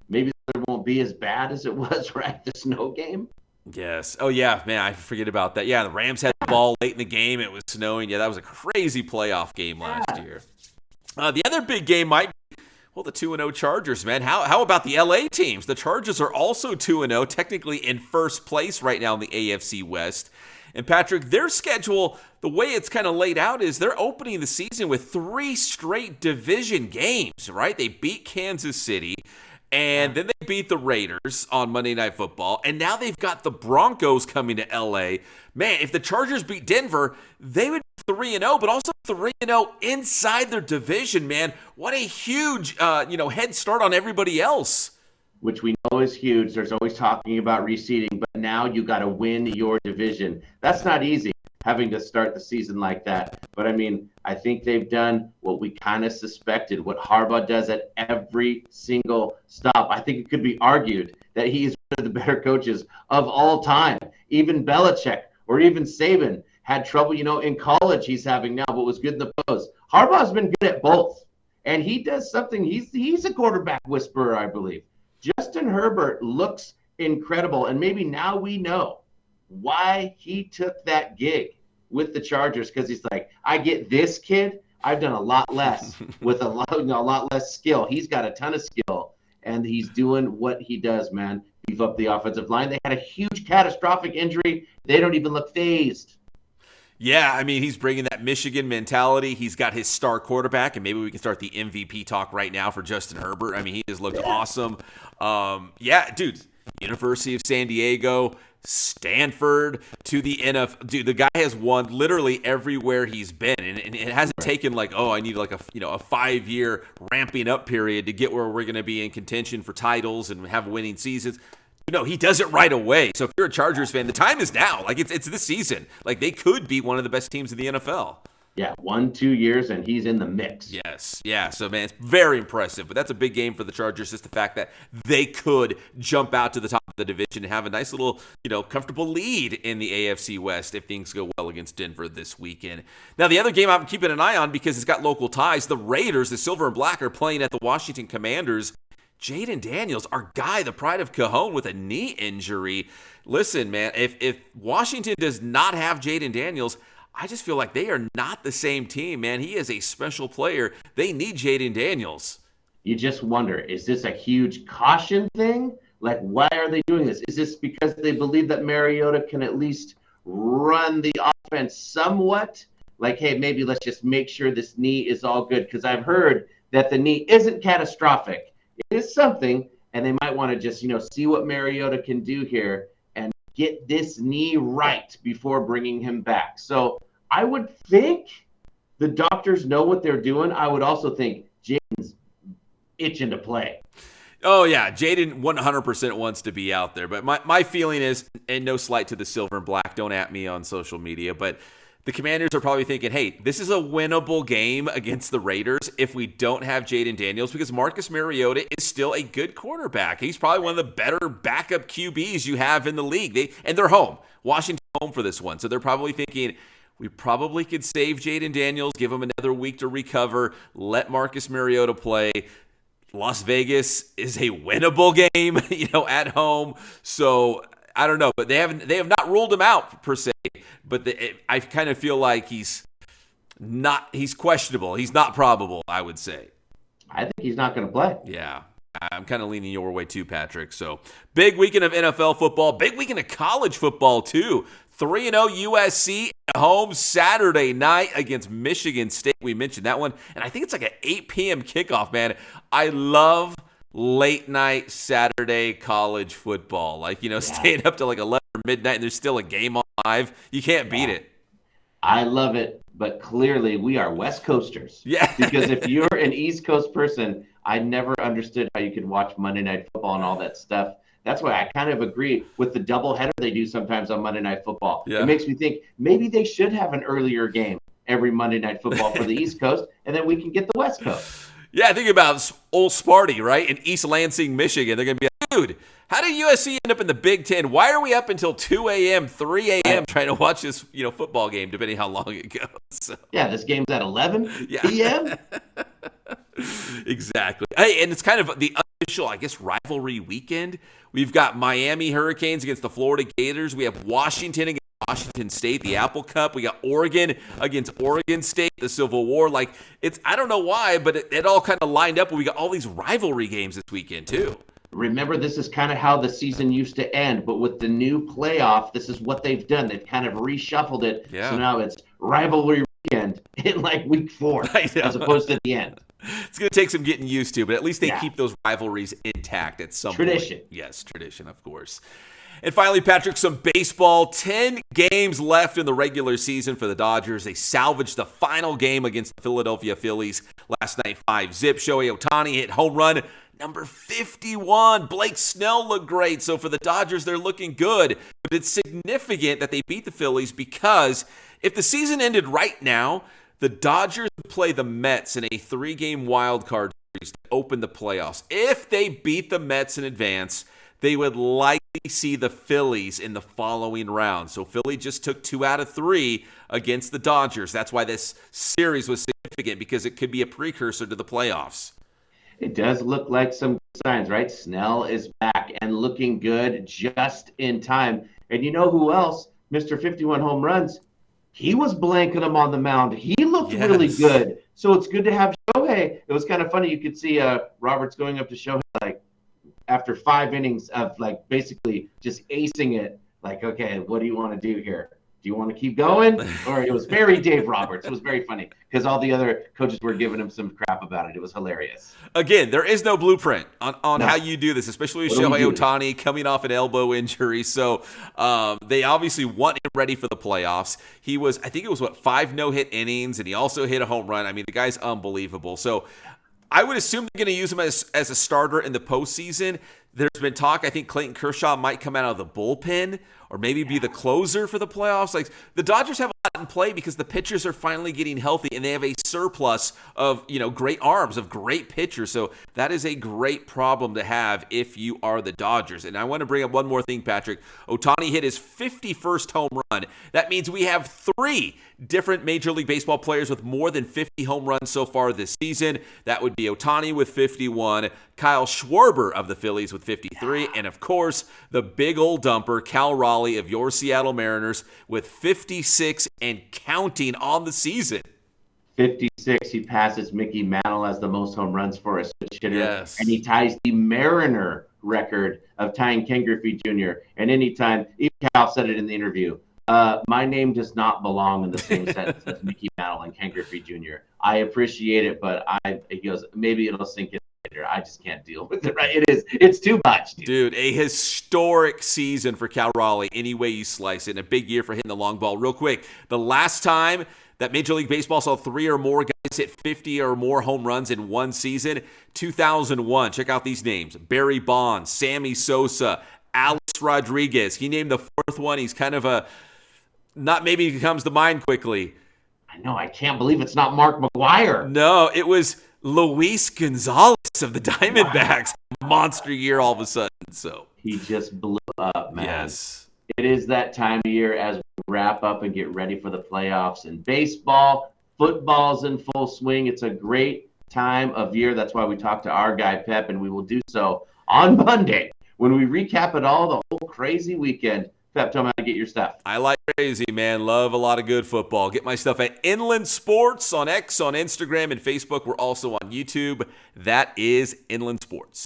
maybe it won't be as bad as it was right the snow game. Yes. Oh, yeah, man, I forget about that. Yeah, the Rams had the ball late in the game. It was snowing. Yeah, that was a crazy playoff game last year. The other big game might be, well, the 2-0 Chargers, man. How about the LA teams? The Chargers are also 2-0, technically in first place right now in the AFC West. And Patrick, their schedule, the way it's kind of laid out is they're opening the season with 3 straight division games, right? They beat Kansas City, and then they beat the Raiders on Monday Night Football, and now they've got the Broncos coming to L.A. Man, if the Chargers beat Denver, they would be 3-0, but also 3-0 inside their division, man. What a huge, head start on everybody else. Which we know is huge. There's always talking about reseeding, but now you got to win your division. That's not easy, having to start the season like that. But, I mean, I think they've done what we kind of suspected, what Harbaugh does at every single stop. I think it could be argued that he's one of the better coaches of all time. Even Belichick or even Saban had trouble, in college he's having now, but was good in the pros. Harbaugh's been good at both. And he does something. He's a quarterback whisperer, I believe. Justin Herbert looks incredible, and maybe now we know why he took that gig with the Chargers, because he's like, I get this kid. I've done a lot less with a lot less skill. He's got a ton of skill, and he's doing what he does, man. Beef up the offensive line. They had a huge catastrophic injury. They don't even look phased. Yeah, I mean, he's bringing that Michigan mentality. He's got his star quarterback, and maybe we can start the MVP talk right now for Justin Herbert. I mean, he has looked awesome. Dude, University of San Diego, Stanford, to the NFL. Dude, the guy has won literally everywhere he's been, and it hasn't taken I need like a 5-year ramping up period to get where we're going to be in contention for titles and have winning seasons. No, he does it right away. So if you're a Chargers fan, the time is now. Like, it's this season. Like, they could be one of the best teams in the NFL. Yeah, 1-2 years, and he's in the mix. Yes. Yeah, so, man, it's very impressive. But that's a big game for the Chargers, just the fact that they could jump out to the top of the division and have a nice little, comfortable lead in the AFC West if things go well against Denver this weekend. Now, the other game I'm keeping an eye on because it's got local ties, the Raiders, the Silver and Black, are playing at the Washington Commanders. Jayden Daniels, our guy, the pride of Cajon, with a knee injury. Listen, man, if Washington does not have Jayden Daniels, I just feel like they are not the same team, man. He is a special player. They need Jayden Daniels. You just wonder, is this a huge caution thing? Like, why are they doing this? Is this because they believe that Mariota can at least run the offense somewhat? Like, hey, maybe let's just make sure this knee is all good, because I've heard that the knee isn't catastrophic. It is something, and they might want to just, see what Mariota can do here and get this knee right before bringing him back. So I would think the doctors know what they're doing. I would also think Jayden's itching to play. Oh, yeah, Jayden 100% wants to be out there. But my feeling is, and no slight to the Silver and Black, don't at me on social media, but the Commanders are probably thinking, hey, this is a winnable game against the Raiders if we don't have Jayden Daniels, because Marcus Mariota is still a good quarterback. He's probably one of the better backup QBs you have in the league. They're home. Washington home for this one. So they're probably thinking, we probably could save Jayden Daniels, give him another week to recover, let Marcus Mariota play. Las Vegas is a winnable game, at home. So I don't know, but they have not ruled him out per se. But I kind of feel like he's questionable. He's not probable, I would say. I think he's not going to play. Yeah. I'm kind of leaning your way too, Patrick. So big weekend of NFL football, big weekend of college football too. 3-0 USC at home Saturday night against Michigan State. We mentioned that one. And I think it's like an 8 p.m. kickoff, man. I love late night Saturday college football. Staying up to like 11 or midnight and there's still a game on live. You can't beat it. I love it, but clearly we are West Coasters. Yeah. Because if you're an East Coast person, I never understood how you could watch Monday Night Football and all that stuff. That's why I kind of agree with the doubleheader they do sometimes on Monday Night Football. Yeah. It makes me think maybe they should have an earlier game every Monday Night Football for the East Coast, and then we can get the West Coast. Yeah, think about old Sparty, right? In East Lansing, Michigan. They're going to be like, dude, how did USC end up in the Big Ten? Why are we up until 2 a.m., 3 a.m. trying to watch this, football game, depending how long it goes? So. Yeah, this game's at 11 p.m.? Exactly. Hey, and it's kind of the unofficial, I guess, rivalry weekend. We've got Miami Hurricanes against the Florida Gators. We have Washington against Washington State, the Apple Cup. We got Oregon against Oregon State, the Civil War. Like, I don't know why, but it all kind of lined up. We got all these rivalry games this weekend, too. Remember, this is kind of how the season used to end, but with the new playoff, this is what they've done. They've kind of reshuffled it. Yeah. So now it's rivalry weekend in like week 4 as opposed to the end. It's going to take some getting used to, but at least they keep those rivalries intact at some Tradition. point. Yes, tradition, of course. And finally, Patrick, some baseball. 10 games left in the regular season for the Dodgers. They salvaged the final game against the Philadelphia Phillies last night, 5-zip. Shohei Ohtani hit home run number 51. Blake Snell looked great. So for the Dodgers, they're looking good. But it's significant that they beat the Phillies because if the season ended right now, the Dodgers would play the Mets in a 3-game wild card series to open the playoffs. If they beat the Mets in advance, they would likely see the Phillies in the following round. So Philly just took 2 out of 3 against the Dodgers. That's why this series was significant, because it could be a precursor to the playoffs. It does look like some signs, right? Snell is back and looking good just in time. And you know who else? Mr. 51 home runs. He was blanking them on the mound. He looked really good. So it's good to have Shohei. It was kind of funny. You could see Roberts going up to Shohei like after 5 innings of like basically just acing it. Like, okay, what do you want to do here? Do you want to keep going? Or it was very Dave Roberts. It was very funny because all the other coaches were giving him some crap about it. It was hilarious. Again, there is no blueprint on how you do this, especially with Shohei Ohtani coming off an elbow injury. So they obviously want him ready for the playoffs. He was, I think it was, 5 no-hit innings, and he also hit a home run. I mean, the guy's unbelievable. So I would assume they're going to use him as a starter in the postseason. There's been talk, I think Clayton Kershaw might come out of the bullpen or maybe be the closer for the playoffs. Like, the Dodgers have a lot in play because the pitchers are finally getting healthy and they have a surplus of, great arms, of great pitchers. So that is a great problem to have if you are the Dodgers. And I want to bring up one more thing, Patrick. Ohtani hit his 51st home run. That means we have 3 different Major League Baseball players with more than 50 home runs so far this season. That would be Ohtani with 51, Kyle Schwarber of the Phillies with 53, and of course, the big old dumper, Cal Raleigh of your Seattle Mariners with 56 and counting on the season. 56, he passes Mickey Mantle as the most home runs for a switch hitter. Yes. And he ties the Mariner record of tying Ken Griffey Jr. And anytime, even Cal said it in the interview, my name does not belong in the same sentence as Mickey Mantle and Ken Griffey Jr. I appreciate it, but he goes, maybe it'll sink in later. I just can't deal with it, right? It's too much, dude. A historic season for Cal Raleigh, any way you slice it, and a big year for hitting the long ball. Real quick, the last time that Major League Baseball saw 3 or more guys hit 50 or more home runs in one season, 2001. Check out these names: Barry Bonds, Sammy Sosa, Alex Rodriguez. He named the 4th one. He's kind of not maybe he comes to mind quickly. I know. I can't believe it's not Mark McGwire. No, it was Luis Gonzalez of the Diamondbacks. Wow. Monster year all of a sudden. So he just blew up, man. Yes. It is that time of year as we wrap up and get ready for the playoffs in baseball. Football's in full swing. It's a great time of year. That's why we talked to our guy, Pep, and we will do so on Monday when we recap it all, the whole crazy weekend. Pep, tell me how to get your stuff. I like crazy, man. Love a lot of good football. Get my stuff at Inland Sports on X, on Instagram, and Facebook. We're also on YouTube. That is Inland Sports.